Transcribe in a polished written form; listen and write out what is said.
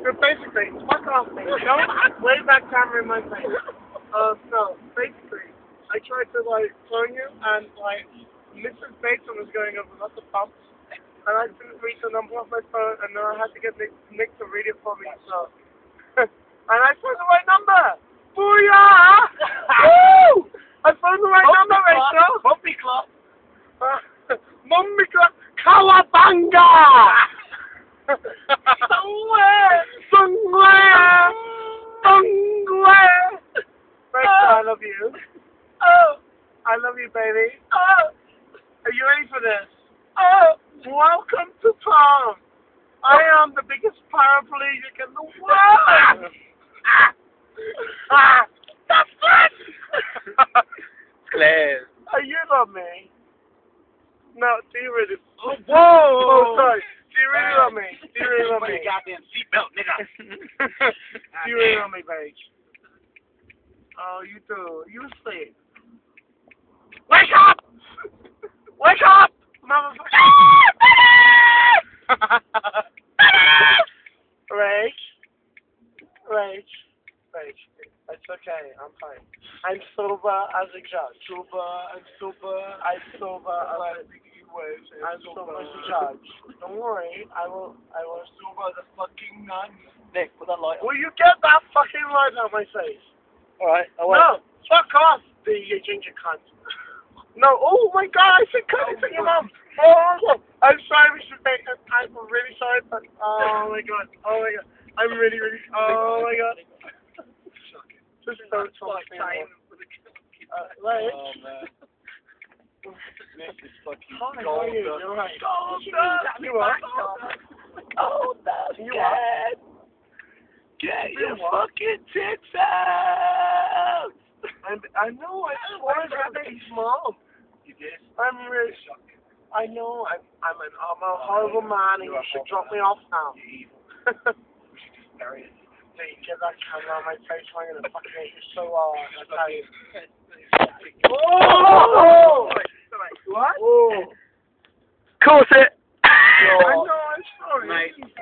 So basically, fuck off me. Don't wave that camera in my face. So basically, I tried to like phone you, and like Mrs. Bateson was going over lots of pumps, and I couldn't reach the number off my phone, and then I had to get Nick to read it for me. So, and I found the right number. Booyah! Woo! I found the right number, Rachel. Bumpy clock. Mummy Kawabanga! Somewhere! Rachel, I love you. Oh, I love you, baby. oh, Are you ready for this? oh. Welcome to prom. I am the biggest paraplegic in the world. That's it. Claire. You love me. No, do you really? Oh, Whoa! Oh, sorry. Do you really love me? Do you really love Put me? your goddamn seatbelt, nigga. Do you really love me, babe? Oh, you do. You sleep. Wake up! Wake up! Motherfucker! Rach. It's okay. I'm fine. I'm sober as a judge. I'm sober as a judge. Don't worry. I will Sober as a fucking nun. Nick, put that light on. Will you get that fucking light out of my face? Alright, I won't. No! Fuck off, you ginger cunt. No, oh my god, I said cunt to your mum. Oh, I'm sorry, Mr. Bacon. I'm really sorry, but oh my god. I'm really, oh my god. Just don't talk to me anymore. Right? Oh, man. Nick is fucking Hi, gold. how are you? You're right. You are? Oh, that's You are? Get your fucking tits out! I know, I swore I was his mom. You did? I'm really shocked. I know, I'm a horrible man, and you should drop me off now. You're evil. We should just bury it. Dude, get that camera on my face, I'm gonna fucking hate you so hard. I tell you.